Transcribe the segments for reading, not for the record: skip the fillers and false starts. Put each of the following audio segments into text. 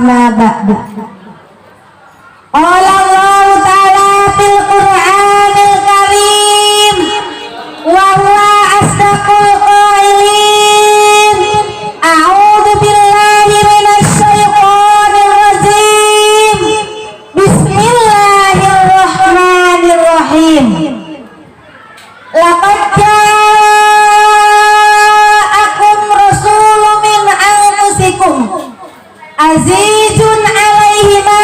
amma ba'du. Qala Allah ta'ala fil Qur'anil Karim wa huwa asdaqul qailin. A'udzu billahi minasy syaithanir rajim. Bismillahirrahmanirrahim. Laqad ja'akum rasulun min anfusikum azizun 'alaihi ma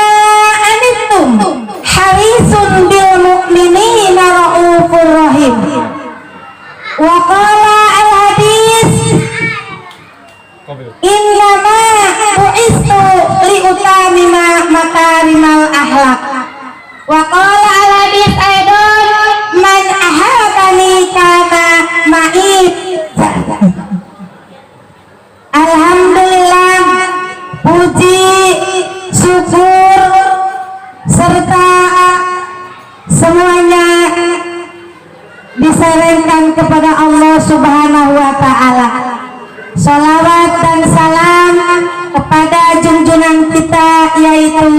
anittum harisun bil mu'minina raufur rahim. Wa qala al hadis innama bu'istu li utamima makarimal akhlaq. Wa qala al hadis aidan man ahabani kana ma'id. Alhamdulillah, puji, syukur serta semuanya diserahkan kepada Allah Subhanahu wa ta'ala. Sholawat dan salam kepada junjungan kita yaitu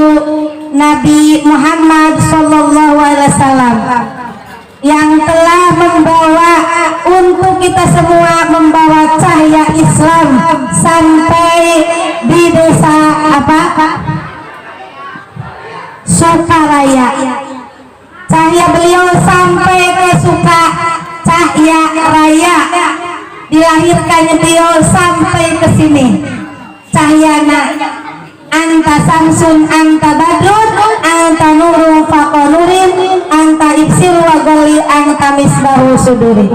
Nabi Muhammad sallallahu alaihi wasallam yang telah membawa untuk kita semua, membawa cahaya Islam sampai di desa Sukaraya. Cahaya beliau sampai ke Cahaya Raya, dilahirkannya beliau sampai ke sini. Cahyana anta samsun anta badrun anta nurun faqanurin anta ibsir wa gali anta misbahu suduri.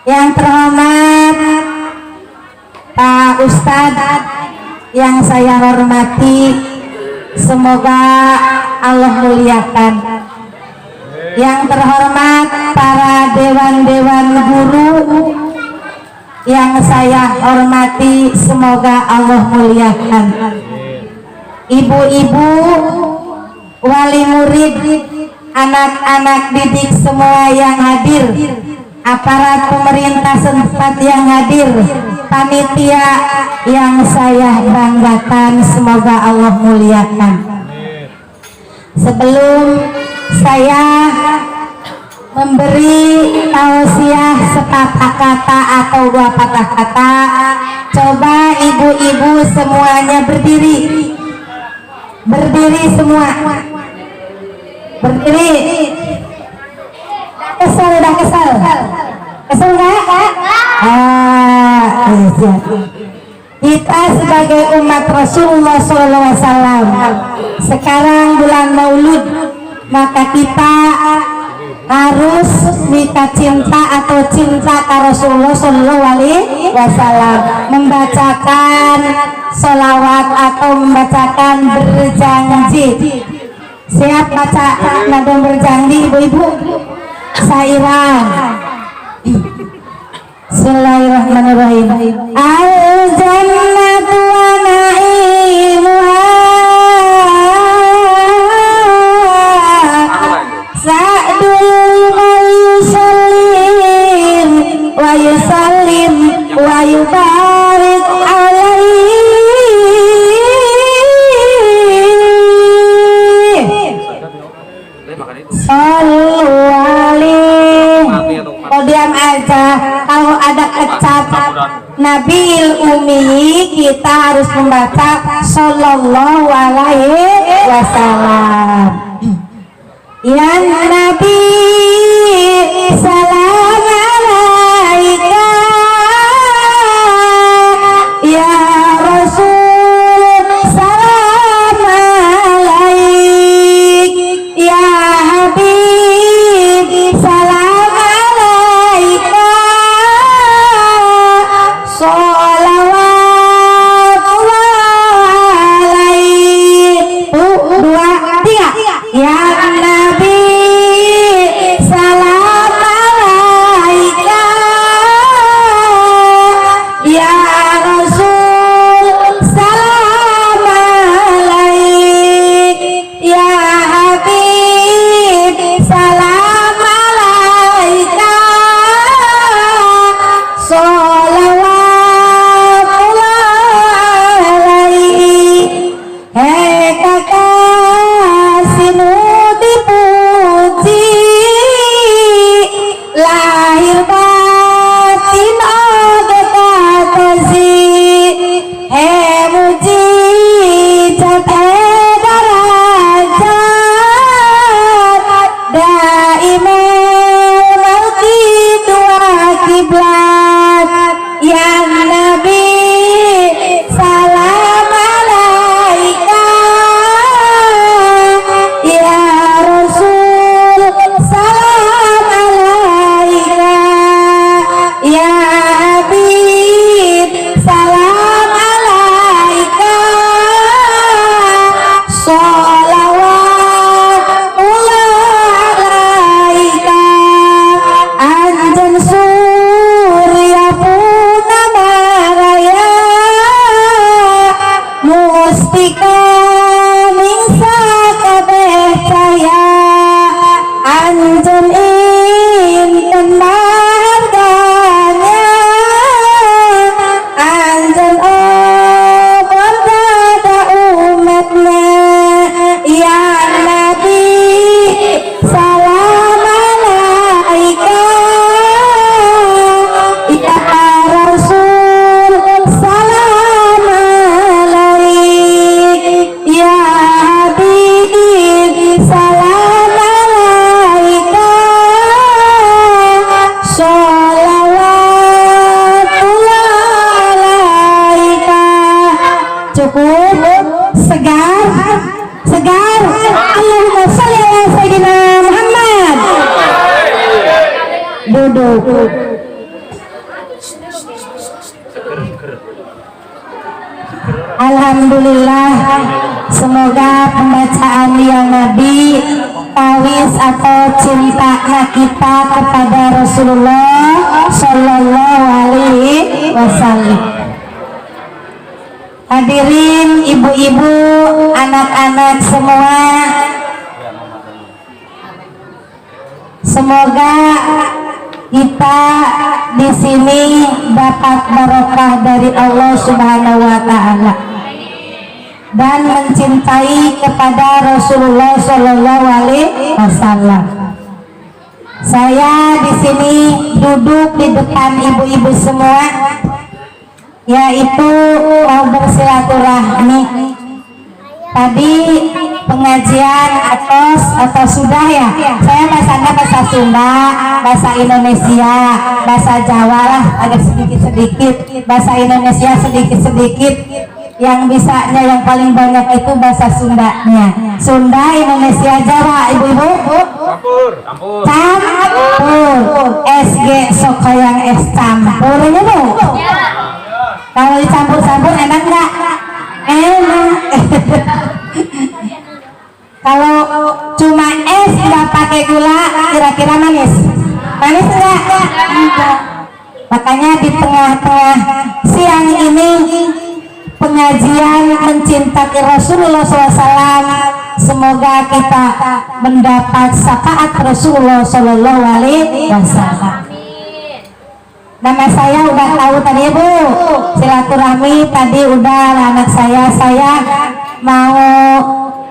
Yang terhormat Pak Ustadz yang saya hormati, semoga Allah muliakan. Yang terhormat para dewan-dewan guru yang saya hormati, semoga Allah muliakan. Ibu-ibu, wali murid, anak-anak didik semua yang hadir, aparat pemerintah setempat yang hadir, panitia yang saya banggakan, semoga Allah muliakan. Sebelum saya memberi tausiah sepatah kata atau dua patah kata, coba ibu-ibu semuanya berdiri. Berdiri semua. Berdiri. Kesel nggak? Kita sebagai umat Rasulullah SAW, sekarang bulan Maulud, maka kita harus minta cinta atau cinta ke Rasulullah SAW, membacakan sholawat atau membacakan berjanji. Siap baca nada berjanji, ibu-ibu? Sairah. Bismillahirrahmanirrahim. Al-jannatu wa na'imuha sa'dul wa yusallim wa yubarik alaihi. Sallu alaihi. Kau diam aja. Kalau ada kecap Nabil Umi, kita harus membaca sallallahu alaihi wasallam. Ya Nabi salam alaika, ya Rasul salam alaik, ya Habib salam alaika, sholawat alaik. Dua, tiga. Ya Nabi duduk. Alhamdulillah, semoga pembacaan yang Nabi tawis atau cinta kita kepada Rasulullah Shallallahu Alaihi Wasallam. Hadirin ibu-ibu, anak-anak semua, semoga kita di sini dapat barokah dari Allah Subhanahu wa taala dan mencintai kepada Rasulullah Shallallahu Alaihi Wasallam. Saya di sini duduk di depan ibu-ibu semua, yaitu mau bersilaturahmi. Tadi pengajian atau sudah ya, saya bahasanya bahasa Sunda, bahasa Indonesia, bahasa Jawa lah agak sedikit-sedikit, bahasa Indonesia sedikit-sedikit. Yang bisanya yang paling banyak itu bahasa Sundanya. Sunda, Indonesia, Jawa, ibu-ibu. Campur. SG sok yang es campur ini bu. Kalau dicampur-campur enak nggak? Enak. Kalau cuma es nggak pakai gula, kira-kira manis? Manis nggak? Enggak. Makanya di tengah-tengah siang ini pengajian mencintai Rasulullah SAW, semoga kita mendapat syafaat Rasulullah Shallallahu Alaihi Wasallam. Nama saya udah tahu tadi bu, silaturahmi tadi udah anak saya mau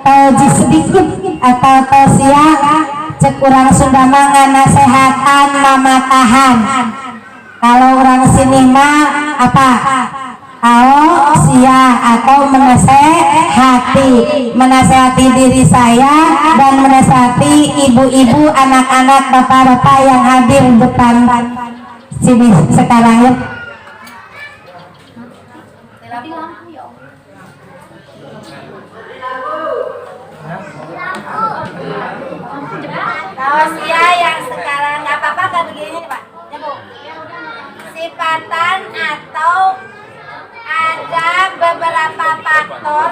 tauji sedikit atau tausiah cek urang Sunda mah nasehatan mamatahan. Kalau orang sini mah apa? Tausiah atau menasehati diri saya dan menasehati ibu-ibu, anak-anak, bapak-bapak yang hadir depan sini sekarang ya. Tausiah yang sekarang nggak apa-apa kayak begini Pak. Ya Bu. Sifatan atau ada beberapa faktor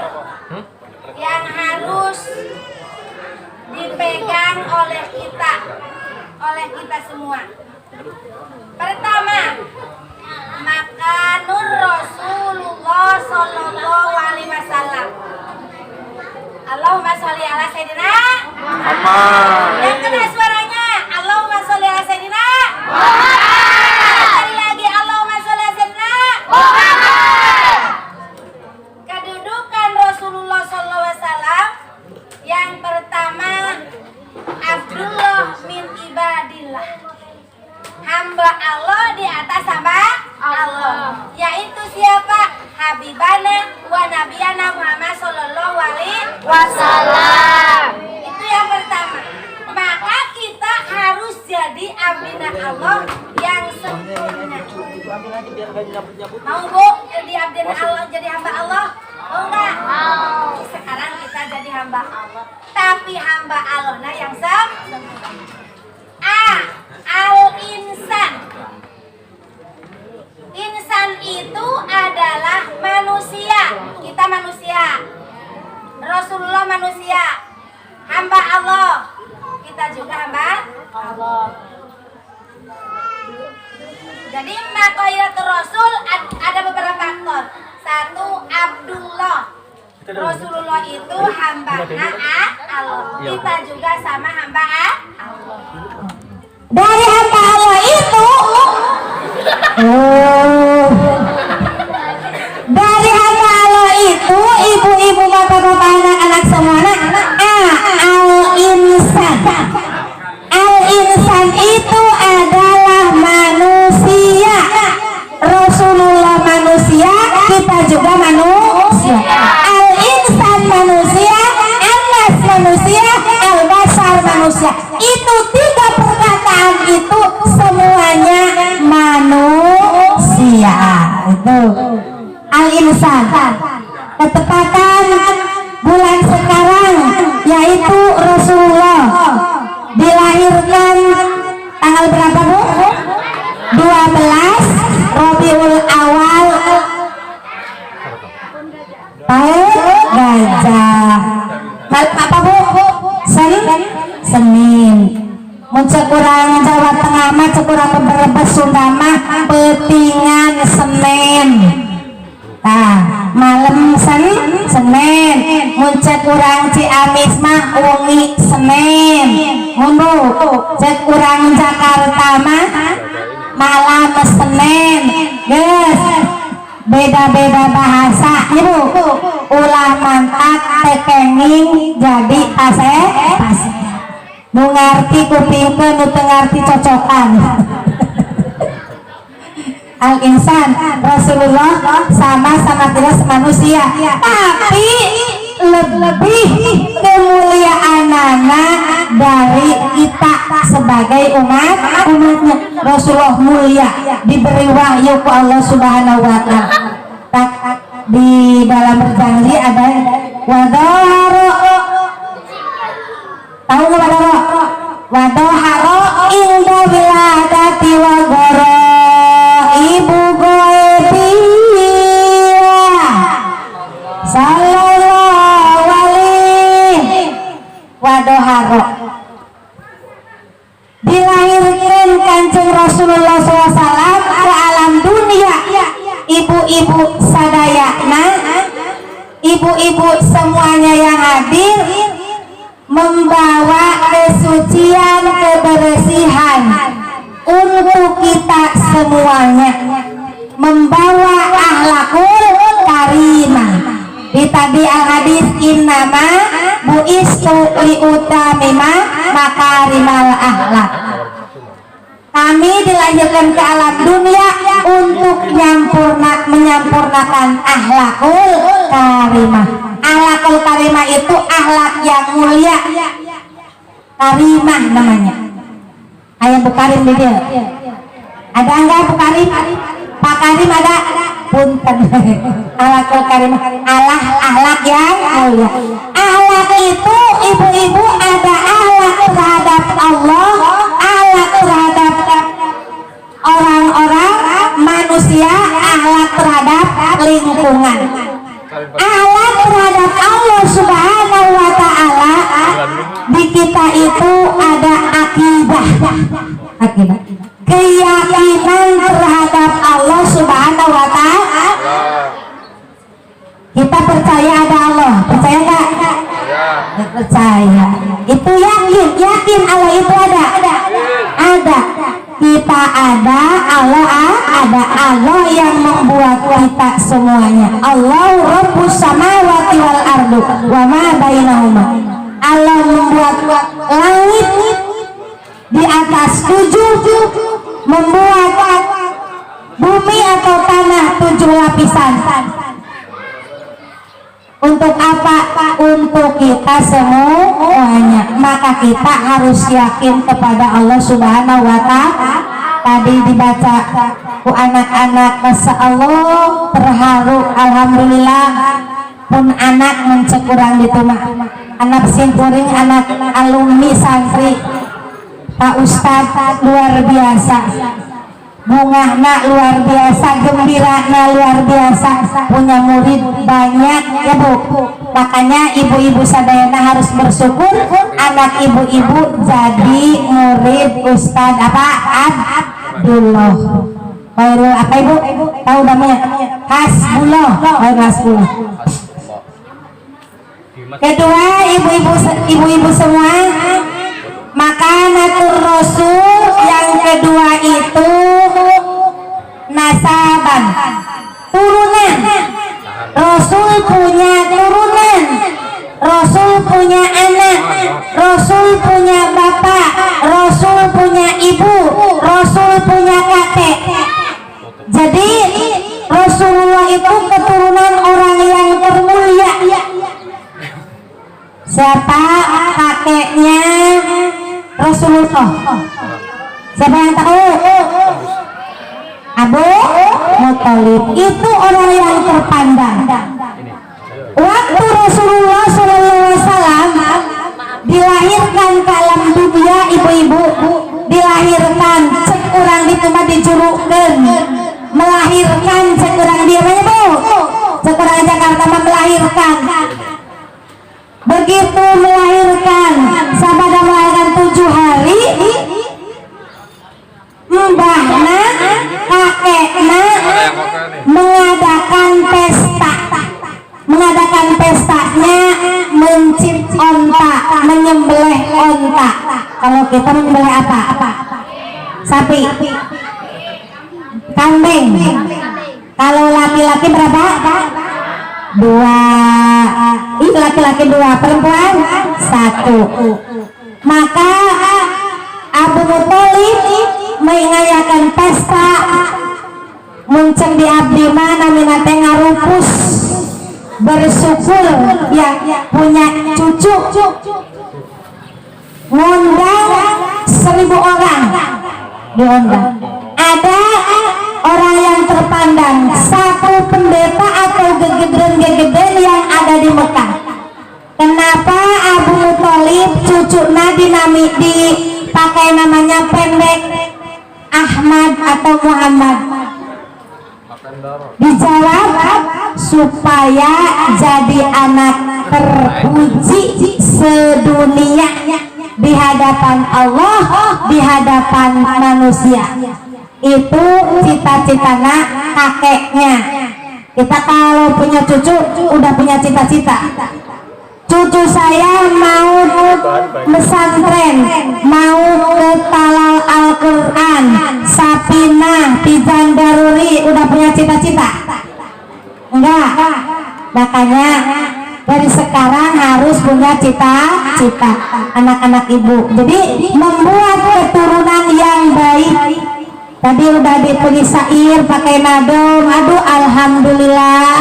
yang harus dipegang oleh kita semua. Pertama, makanur Rasulullah Sallallahu Alaihi Wasallam. Allahumma sholli ala sayyidina Muhammad. Yang keras suaranya, Allahumma sholli ala sayyidina Muhammad. Sekali lagi, Allahumma sholli ala sayyidina Muhammad. Kedudukan Rasulullah Sallallahu Alaihi Wasallam yang pertama, Abdullah min ibadillah, hamba Allah di atas hamba Allah, yaitu siapa? Habibana wa nabiyana Muhammad Sallallahu Alaihi Wasallam. Itu yang pertama. Maka kita harus jadi abdina Allah yang sempurna. Mau bu jadi abdina Allah, jadi hamba Allah? Mau nggak? Mau. Sekarang kita jadi hamba Allah, tapi hamba Allahnya yang sempurna. Al-insan. Insan itu adalah manusia. Kita manusia. Rasulullah manusia. Hamba Allah. Kita juga hamba Allah. Jadi maqayatul Rasul ada beberapa faktor. Satu, Abdullah. Rasulullah itu hamba Allah. Kita juga sama hamba Allah. Dari hamba Allah itu dari hamba Allah itu ibu-ibu, bapak-bapak, anak-anak semuanya al-insan. Al-insan itu adalah manusia. Rasulullah manusia, kita juga manusia. Al-insan manusia, Anas manusia, al-basar manusia. Itu tiga perkataan itu semuanya manusia. Itu al-insan. Ketepatan bulan sekarang yaitu Rasulullah dilahirkan tanggal berapa bu? mun cekurang Jawa Tengah mah cekurang Brebes Sunda mah Petingan Senen. Nah, malam Senin, mun cekurang Ciamis mah Wengi Senin. Mundu cekurang Jakarta mah malam Senin. Geus beda-beda bahasa ibu ulah mantap tekenging jadi pase nu ngarti kupingkeun nu teu ngarti cocokan. Al insan Rasulullah sama-sama jelas manusia tapi lebih kemuliaanana dari kita sebagai umatnya. Rasulullah mulia diberi wahyu ku Allah Subhanahu wa taala. Di dalam berjanji ada wadaharo, tahu nggak wadaharo? Wadaharo inda wiladati wa goro ibu goebiyah sallallahu alaihi wadaharo dilahirkan Kanjeng Rasulullah SAW ke alam dunia. Ibu-ibu sadayana, ibu-ibu semuanya yang hadir membawa kesucian, kebersihan untuk kita semuanya, membawa akhlakul karimah. Di tadi al hadis innama buistu liutamima makarimal akhlak. Kami dilahirkan ke alam dunia untuk menyempurnakan akhlakul karimah. Akhlakul karimah itu akhlak yang mulia. Karimah namanya. Ayah Bu Karim di dia. Ada enggak Bu Karim? Pak Karim ada? Punten. Akhlakul karimah. Akhlak yang mulia. Akhlak itu ibu-ibu ada akhlak terhadap Allah, akhlak terhadap orang-orang manusia, akhlak terhadap lingkungan, akhlak terhadap Allah Subhanahu wa taala. Di kita itu ada akidah, keyakinan terhadap Allah Subhanahu wa taala. Kita percaya ada Allah, percaya enggak? Percaya. Itu yakin Allah itu ada. Kita ada, Allah ada. Allah yang membuat kita semuanya. Allah Rabbus samawati wal ardu wa ma bainahuma. Allah membuat langit di atas 7, membuat bumi atau tanah 7 lapisan. Untuk apa? Untuk kita semuanya. Maka kita harus yakin kepada Allah Subhanahu wa taala. Tadi dibaca ku anak-anak, masya Allah terharu, alhamdulillah. Pun anak mencekurang di rumah, anak simpuring, anak alumni santri Pak Ustadz luar biasa, bungahna luar biasa, gembirana luar biasa, punya murid banyak ya Bu. Makanya ibu-ibu sadayana harus bersyukur anak ibu-ibu jadi murid Ustadz apa? Abdullah. Khairul apa Ibu? Tahu namanya? Hasbullah. Hasbullah. Kedua, ibu-ibu semua, maka natur Rasul yang kedua itu nasaban, turunan. Rasul punya turunan, Rasul punya anak, Rasul punya bapak, Rasul punya ibu, Rasul punya kakek. Jadi Rasulullah itu keturunan orang yang termulia. Siapa kakeknya Rasulullah? Siapa yang tahu? Abu Muthalib. Itu orang yang terpandang. Waktu Rasulullah SAW dilahirkan ke alam dunia, ibu-ibu dilahirkan cekurang di rumah dijurukan, melahirkan cekurang di mana Bu? Cekurang Jakarta melahirkan. Begitu melahirkan, sabada melahirkan 7 hari, kita menyembelih apa? Sapi, kambing. Kalau laki-laki berapa? 2. Ini laki-laki 2, perempuan 1. Maka Abu Muthalib mengayakan pesta munceng di abdi mana minate ngarupus bersyukur yang punya cucu, ngundang 1000 orang diundang. Ada orang yang terpandang, satu pendeta atau gegeden yang ada di Mekah. Kenapa Abu Muthalib cucunya dipakai namanya pendek Ahmad atau Muhammad? Dijawab supaya jadi anak terpuji sedunia di hadapan Allah, di hadapan manusia. Itu cita-citanya kakeknya. Kita kalau punya cucu udah punya cita-cita. Cucu saya mau pesantren, mau ke Talal Al-Quran, Sapinah, Tizan Daruri, udah punya cita-cita? Enggak. Makanya dari sekarang harus punya cita-cita anak-anak ibu. Jadi membuat keturunan yang baik. Tadi udah diberi syair pakai nadom. Aduh, alhamdulillah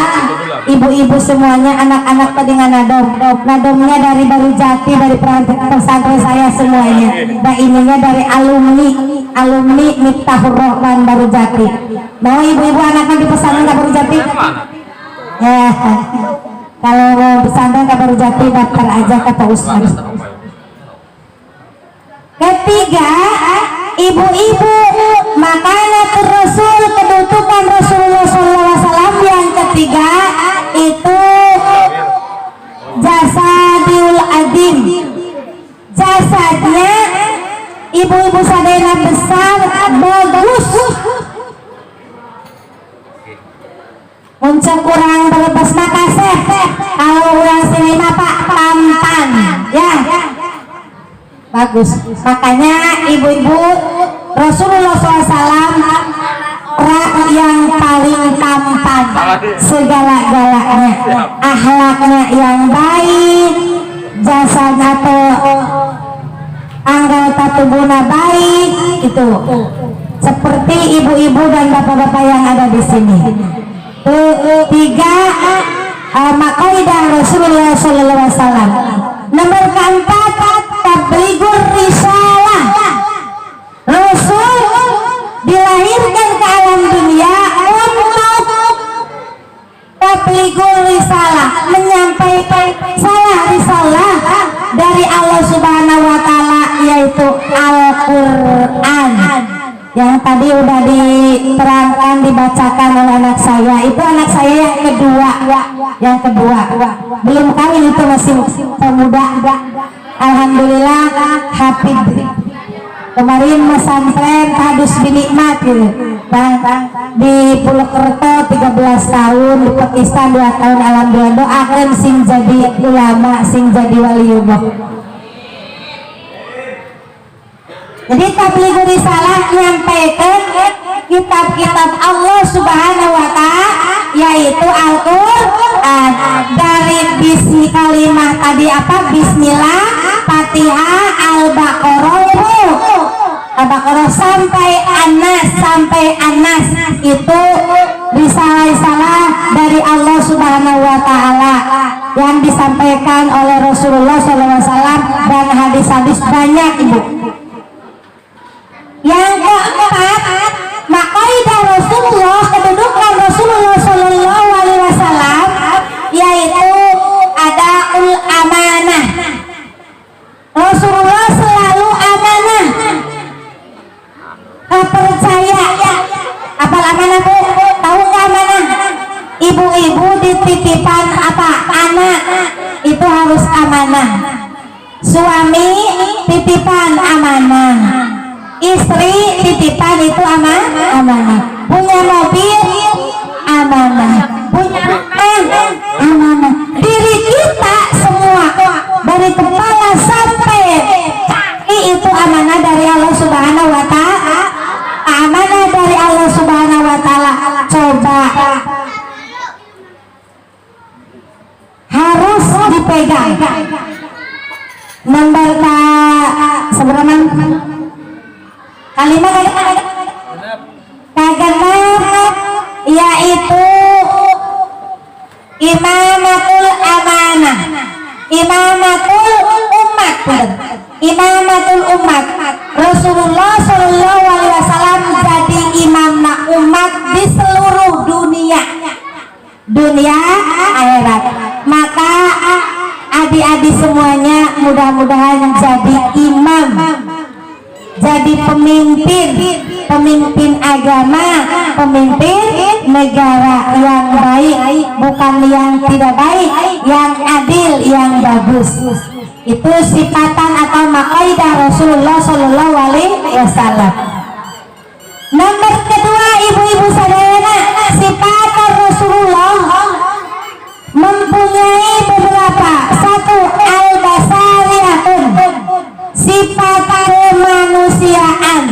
ibu-ibu semuanya, anak-anak pada dengan nadom. Nadomnya dari Baru Jati, dari pesantren saya semuanya. Nah, ininya dari alumni Miftahur Rahman Baru Jati. Mau ibu-ibu anaknya di pesantren Baru Jati? Ya, kalau mau pesantren Baru Jati daftar aja kata Ustaz. Ketiga, ibu-ibu makanan Rasul, kedudukan Rasulullah SAW. Yang ketiga itu jasadul adim, jasadnya ibu-ibu sadena besar, bagus. Muncul kurang berlepas makasih, kalau orang sini pak tampan ya bagus. Makanya ibu-ibu Rasulullah SAW orang yang paling tampan, segala-galanya, akhlaknya yang baik, jasanya atau anggota tubuhnya baik, itu seperti ibu-ibu dan bapak-bapak yang ada di sini. Tiga, maqaidah Rasulullah SAW. Nomor keempat, tablighur risalah. Rasul dilahirkan ke alam dunia untuk tablighur risalah, menyampaikan risalah dari Allah Subhanahu wa Ta'ala, yaitu Al-Quran. Yang tadi udah diterangkan, dibacakan oleh anak saya. Itu anak saya yang kedua. Belum kawin, itu masih pemuda. Alhamdulillah hafid. Kemarin pesantren hadus binikmat gitu. Di Purwokerto 13 tahun, di Pakistan 2 tahun. Alhamdulillah, doakan sing jadi ulama, sing jadi waliullah. Jadi tablighur risalah nyampaikan kitab-kitab Allah Subhanahu wa Ta'ala, yaitu Al-Quran. Dari bisi kalimah tadi apa? Bismillah, Fatihah, Al-Baqarah sampai Anas, itu risalah-risalah dari Allah Subhanahu wa Ta'ala yang disampaikan oleh Rasulullah SAW, dan hadis-hadis banyak ibu. Yang keempat, maqaidah Rasulullah, kedudukan Rasulullah SAW, yaitu adaul amanah. Rasulullah selalu amanah, percaya. Apa amanah bu? Tahu nggak amanah? Ibu-ibu dititipan apa? Anak, itu harus amanah. Suami titipan amanah. Istri titipan itu amanah. Punya mobil amanah. Punya rumah amanah. Diri kita semua dari kepala sampai kaki itu amanah dari Allah Subhanahu wa Ta'ala? Amanah dari Allah Subhanahu wa Ta'ala. Coba harus dipegang. Nomor seberapa? Kalimat kagenap yaitu imamatul amanah, imamatul umat, imamatul umat. Rasulullah Shallallahu Alaihi Wasallam jadi imamna umat di seluruh dunia akhirat. Maka adik-adik semuanya mudah-mudahan jadi imam, jadi pemimpin agama, pemimpin negara yang baik, bukan yang tidak baik, yang adil, yang bagus. Itu sifatan atau makaidah Rasulullah Shallallahu Alaihi Wasallam. Nomor kedua, ibu-ibu saudara, sifatan Rasulullah mempunyai beberapa. Satu, al-basariyatun, sifat kemanusiaan.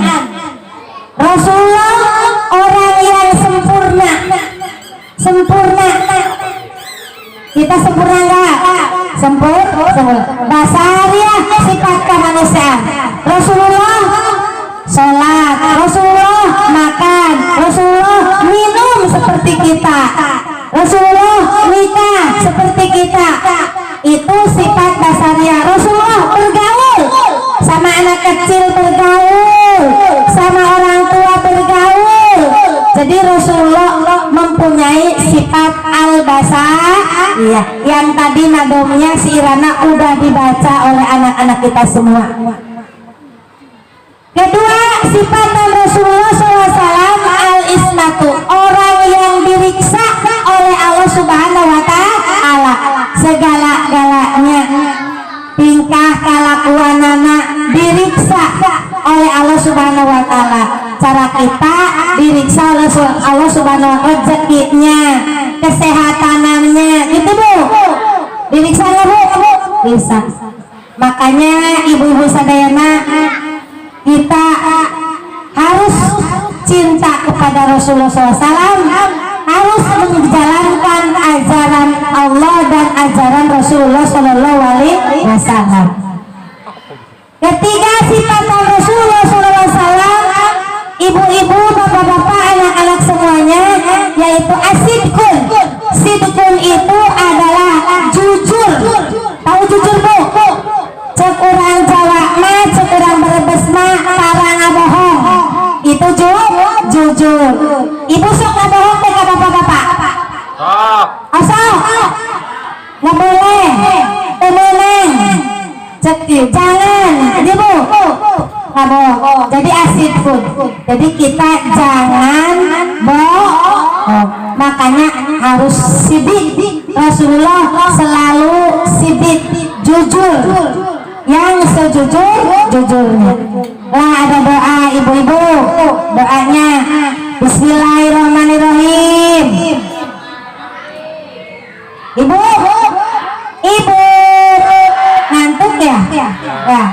Rasulullah orang yang sempurna. Kita sempurna enggak? Sempurna. Basariyah, sifat kemanusiaan. Rasulullah sholat, Rasulullah makan, Rasulullah minum seperti kita, Rasulullah nikah seperti kita. Itu sifat basariyah. Rasulullah bergaul sama anak kecil, bergaul sama orang tua, bergaul. Jadi Rasulullah mempunyai sifat al-basariyah yang tadi nadomnya si Irana udah dibaca oleh anak-anak kita semua. Kedua, sifat Rasulullah SAW al-ismatu, orang yang diriksa oleh Allah Subhanahu wa Ta'ala segala-galanya, tingkah kelakuanana diriksa oleh Allah Subhanahu wa Ta'ala. Cara kita diriksa oleh Allah Subhanahu wa Ta'ala, rezekinya, kesehatanannya, gitu Bu. Diriksa nggak Bu? Bisa. Makanya ibu-ibu sadayana, kita harus cinta kepada Rasulullah SAW, harus menjalankan ajaran Allah dan ajaran Rasulullah Shallallahu Alaihi Wasallam. Ketiga, sifat Rasulullah Shallallahu Alaihi Wasallam, ibu-ibu, bapak-bapak, anak-anak semuanya, yaitu asidkun. Sidkun itu adalah jujur. Tahu jujur Bu? Cek orang Jawa mah, cek orang Brebes mah, parang bohong. Itu jujur. Ibu sok bohong teh ka bapak-bapak. Asal nggak boleh, temenang. Cek jangan, ibu nggak bohong. Jadi asid pun. Jadi kita jangan bohong. Makanya harus sidik. Rasulullah selalu sidik, jujur. Yang sejujur-jujurnya. Lah ada doa ibu-ibu, doanya Bismillahirrahmanirrahim. Ibu ngantuk ya? Ya.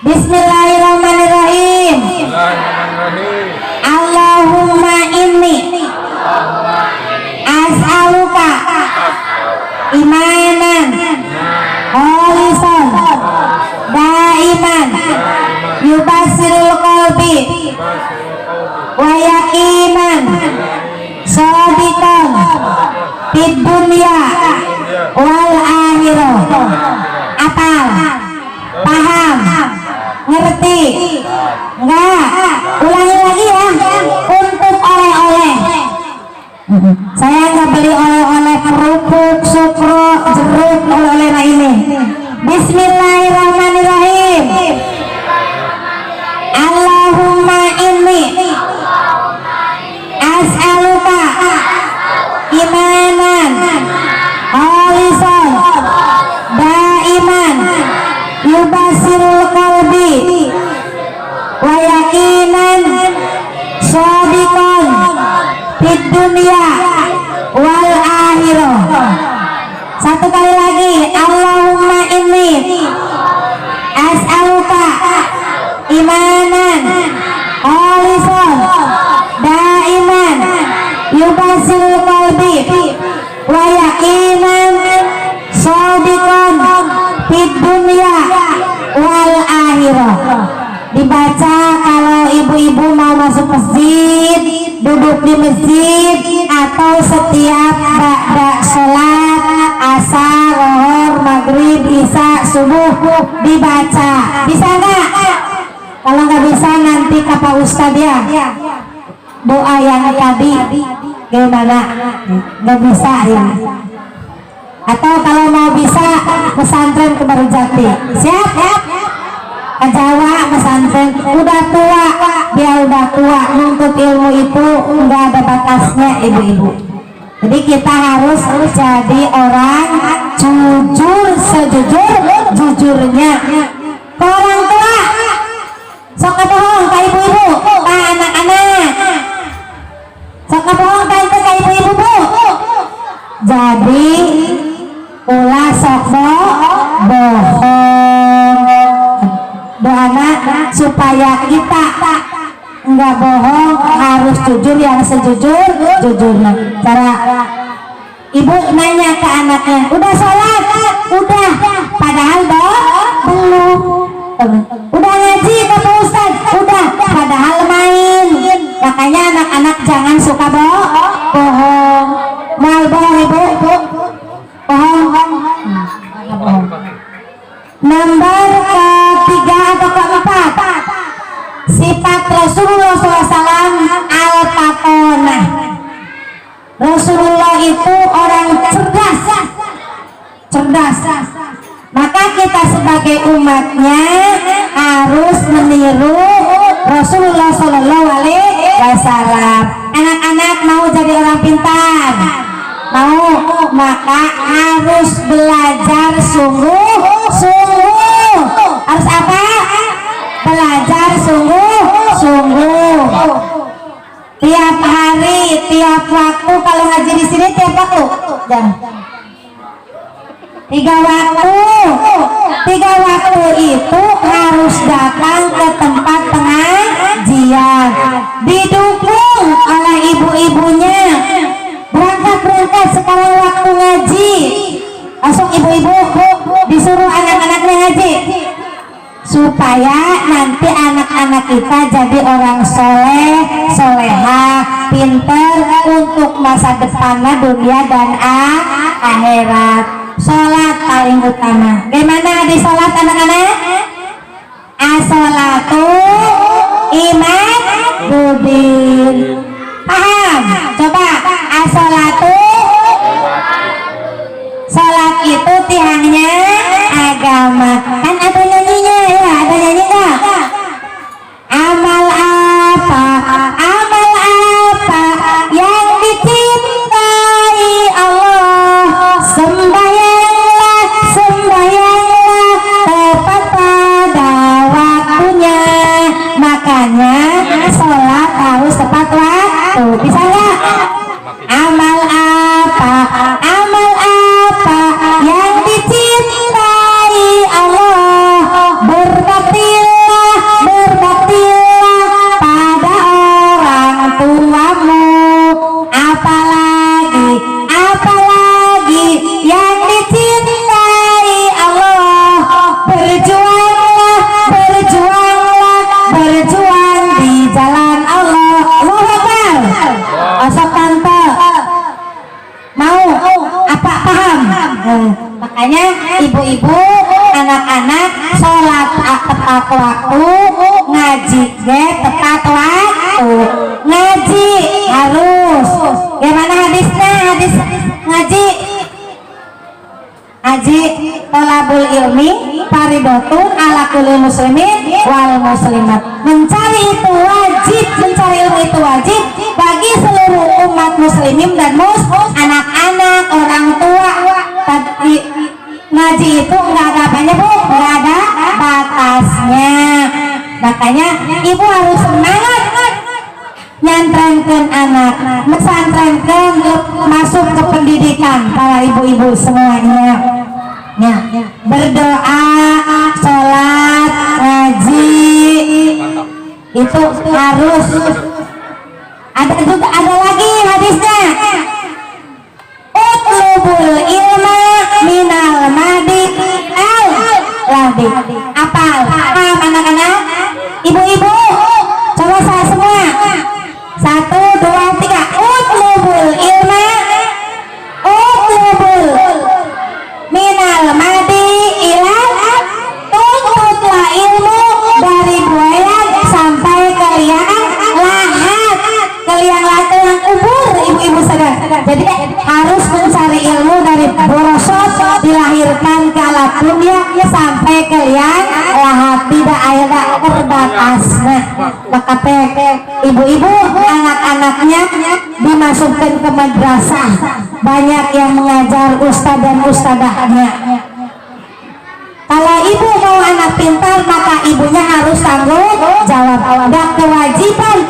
Bismillahirrahmanirrahim. Allahumma inni as'aluka imanan kholisan daiman yubasirul qalbi wa yaqinan shadiqan fid dunya wal akhirah. Apal? Paham? Ngerti? Enggak? Ulangi lagi ya. Untuk oleh-oleh, saya nggak beli oleh-oleh kerupuk, sukro, jeruk, oleh-oleh ini. Bismillahirrahmanirrahim. Allahumma inni as'aluka imanan kholisan daiman yubasirul qalbi wa yaqinan shadiqan fid dunya wal akhirah. Satu kali lagi. Allahumma inni as'aluka imanan khalisan daiman yubasil qalbi wa yaqinan shadiqan fid dunya wal akhirah. Dibaca kalau ibu-ibu mau masuk masjid, duduk di masjid, atau setiap ba'da sholat asar, zuhur, maghrib, isya, subuh dibaca. Bisa nggak? Kalau nggak bisa nanti ke Pak Ustadz ya. Doa yang tadi gimana? Nggak bisa ya. Atau kalau mau bisa pesantren ke Barujati. Siap? Ke Jawa pesantren. Udah tua, dia udah tua. Nuntut ilmu itu nggak ada batasnya ibu-ibu. Jadi kita harus jadi orang jujur sejujur-jujurnya. Ke orang tua, sok bohong ke ibu-ibu, ke anak-anak. Sok bohong ke ibu-ibu bu. Jadi ulah sok bohong. Doana supaya kita enggak bohong, harus jujur yang sejujur-jujurnya. Cara ibu nanya ke anaknya, udah sholat? Udah. Padahal belum. Udah ngaji ke Pak Ustadz? Udah. Padahal main. Makanya anak-anak jangan suka bohong. Mau bohong ibu? Bohong. Nomor ketiga atau keempat, sifat Rasulullah SAW al-fatonah. Rasulullah itu orang cerdas. Maka kita sebagai umatnya harus meniru Rasulullah SAW. Anak-anak mau jadi orang pintar? Mau, maka harus belajar sungguh-sungguh. Harus apa? Belajar sungguh-sungguh. Tiap hari, tiap waktu. Kalau ngaji di sini tiap waktu. Tiga waktu itu harus datang ke tempat pengajian, didukung oleh ibu-ibunya. Berangkat sekarang waktu ngaji, langsung ibu-ibu disuruh anak-anaknya ngaji, supaya nanti anak-anak kita jadi orang soleh, solehah, pinter untuk masa depannya dunia dan akhirat. Sholat paling utama. Gimana di sholat anak-anak? As-sholatu iman budin. Paham? Coba as-sholatu, sholat itu tiangnya agama. Kan ada nyanyinya ya? Ada nyanyi nggak? Amal apa yang dicintai Allah? Sembahyanglah tepat pada waktunya. Makanya sholat harus tepat waktu. Bisa nggak? Amal apa yang dicintai Allah? Berbaktilah pada orang tuamu. Apalagi yang dicintai Allah. Berjuang di jalan Allah. Allahu Akbar. Asal tante mau apa paham? Makanya ibu-ibu, anak-anak sholat tepat waktu, ngaji tepat waktu. Ngaji harus. Gimana hadisnya? Hadis ngaji. Haji tolabul ilmi faridatun ala kulli muslimin wal muslimat. Mencari ilmu itu wajib bagi seluruh umat muslimin dan anak-anak, orang tua. Tapi ngaji itu enggak ada apanya bu, enggak ada batasnya. Makanya ibu harus semangat nyantrenkan anak, mesantrenkan masuk ke pendidikan para ibu-ibu semuanya. Ya, berdoa, sholat, ngaji, itu harus. Ada lagi hadisnya. Utlubul ilma minal madi al ladi. Apal? Paham anak-anak? Ibu-ibu, coba saya semua. 1, 2, 3. Utlubul ilma. Utlubul minal madi ilal. Tuntutlah ilmu dari buayan sampai ke liang lahat, ke liang lahat, yang kubur. Ibu-ibu sadar. Jadi harus mencari ilmu dari borosot, dilahirkan ke alam dunia sampai ke liang lahat, tidak ada terbatasnya. Maka ibu-ibu anak-anaknya dimasukkan ke madrasah, banyak yang mengajar ustadz dan ustadahnya. Kalau ibu mau anak pintar, maka ibunya harus tanggung jawab. Dan kewajiban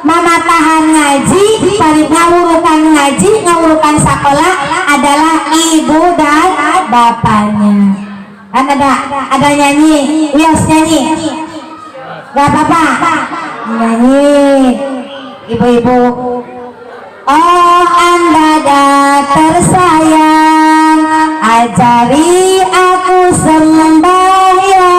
mamatahan ngaji, ngawurukan ngaji, ngawurukan sekolah adalah ibu dan bapaknya. Kan ada nyanyi, Wios nyanyi, gak apa-apa nyanyi. Ibu-ibu, oh anda dah tersayang, ajari aku sembahyang.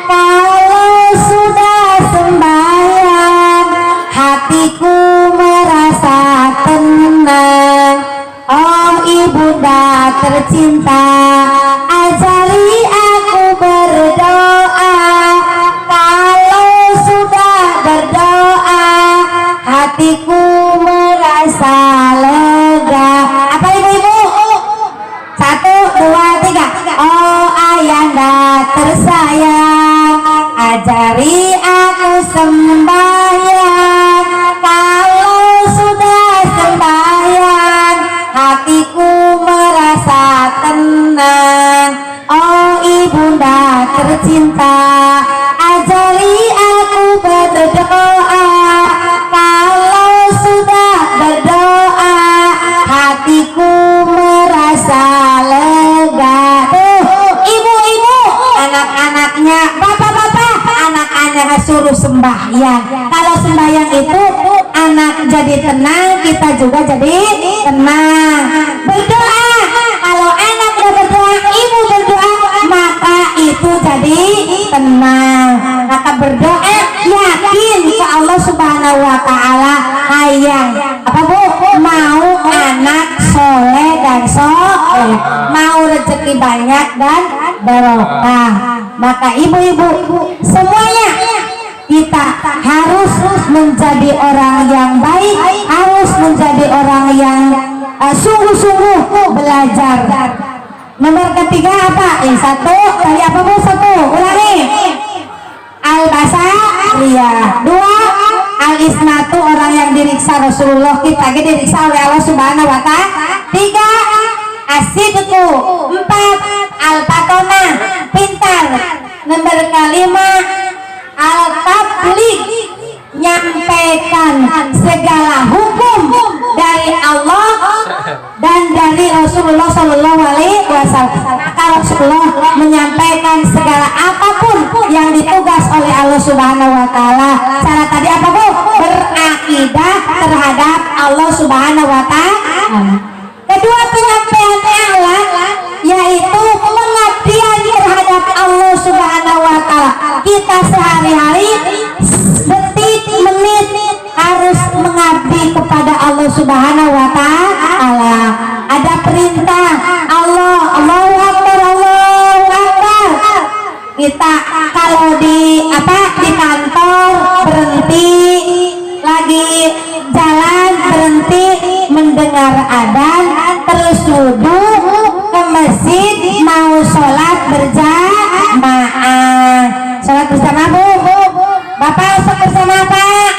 Kalau sudah sembahyang, hatiku merasa tenang. Oh ibunda tercinta, ajari aku berdoa. Kalau sudah berdoa, hatiku merasa lega. Apa ibu-ibu? 1, 2, 3. Oh ayanda tersayang, ajari aku sembahyang. Kalau sudah sembahyang, hatiku merasa tenang. Oh ibunda tercinta, ajari aku berdoa. Kalau sudah berdoa, hatiku merasa lega. Ibu-ibu anak-anaknya, bapak-bapak anak-anaknya suruh sembahyang. Kalau sembahyang itu anak jadi tenang, kita juga jadi tenang. Berdoa, kalau anak udah berdoa, ibu berdoa, maka itu jadi tenang. Maka berdoa yakin ke Allah Subhanahu wa Ta'ala, hayang apa bu, mau anak soleh dan soleh, mau rezeki banyak dan barokah. Maka ibu-ibu semuanya kita harus menjadi orang yang baik, harus menjadi orang yang sungguh-sungguh belajar. Nomor ketiga apa? 1 tadi apa bu? 1 ulangi. Al-Basariyah. 2 Al-Isnatu, orang yang diriksa Rasulullah, kita diriksa oleh Allah Subhanahu wa Ta'ala. 3 As-Sidqu. 4 Al-Fatona, pintar. Nomor 5 Al-Tabligh, nyampaikan segala hukum dari Allah dan dari Rasulullah Shallallahu Alaihi Wasallam. Maka Rasulullah menyampaikan segala apapun yang ditugas oleh Allah Subhanahu Wa Taala. Cara tadi apa bu? Berakidah terhadap Allah Subhanahu Wa Taala. Kedua, penyampaian akhlak, yaitu pengabdian terhadap Allah Subhanahu Wa Taala. Kita sehari-hari, detik, menit harus mengabdi kepada Allah Subhanahu Wa Ta'ala. Ada perintah Allah, Allahu Akbar, Allahu Akbar. Kita kalau di kantor berhenti, lagi jalan berhenti mendengar adzan, terus wudhu, ke masjid, mau sholat berjamaah. Sholat bersama bu, bapak usah bersama pak,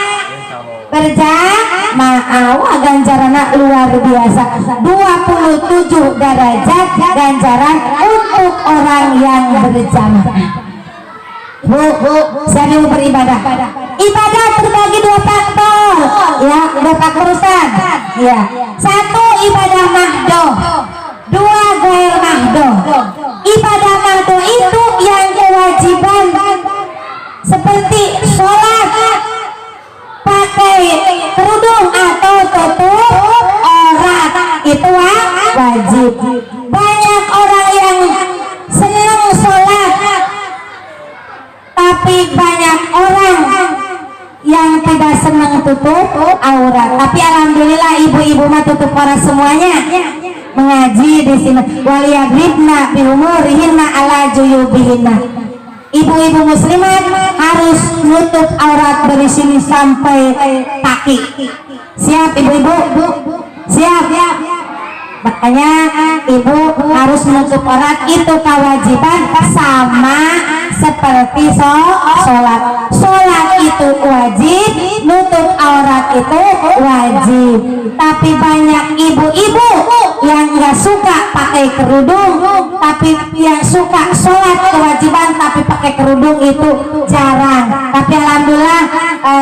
berjamaah. Wah ganjarannya luar biasa, 27 derajat ganjaran untuk orang yang berjamaah. Bu, saya mau beribadah. Ibadah terbagi 2 faktor, ya, 2 faktor Ustaz. Ya, 1 ibadah mahdoh, 2 gair mahdoh. Ibadah mahdoh itu yang kewajiban seperti kerudung atau tutup aurat itu wajib. Banyak orang yang senang sholat, tapi banyak orang yang tidak senang tutup aurat. Tapi alhamdulillah ibu-ibu mah tutup aurat semuanya. Mengaji di sini. Waliyadribna biumurihinna ala juyubihinna. Ibu-ibu muslimat harus nutup aurat dari sini sampai kaki. Siap ibu-ibu? Siap. Makanya ibu harus menutup aurat, itu kewajiban sama seperti sholat. Sholat itu wajib, nutup aurat itu wajib. Tapi banyak ibu-ibu yang nggak suka pakai kerudung, tapi yang suka sholat kewajiban tapi pakai kerudung itu jarang. Tapi alhamdulillah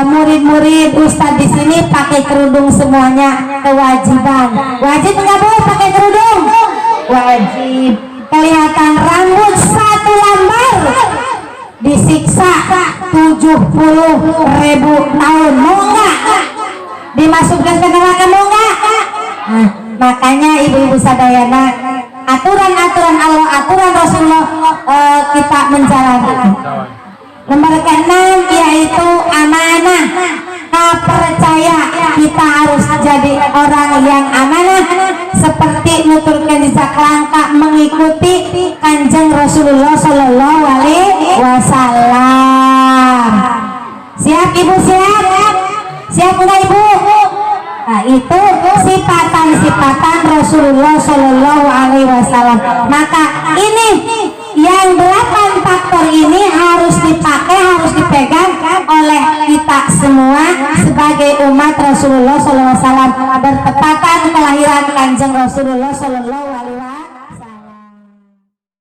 murid-murid ustadz di sini pakai kerudung semuanya, kewajiban. Wajib nggak Bu pakai kerudung? Wajib. Kelihatan rambut satu lembar disiksa 70.000 tahun. Mau nggak dimasukkan ke neraka? Mau nggak? Nah, makanya ibu-ibu sadayana, aturan-aturan Allah, aturan Rasulullah kita menjalani. Nomor keenam yaitu amanah. Percaya kita harus jadi orang yang amanah, seperti nuturkan jejak langkah mengikuti Kanjeng Rasulullah Shallallahu Alaihi Wasallam. Siap ibu? Siap enggak ibu? Nah, itu sifatan Rasulullah Shallallahu Alaihi Wasallam. Maka ini yang 8 faktor ini harus dipakai, harus dipegang oleh kita semua sebagai umat Rasulullah Shallallahu Alaihi Wasallam, bertepatan kelahiran Kanjeng Rasulullah Shallallahu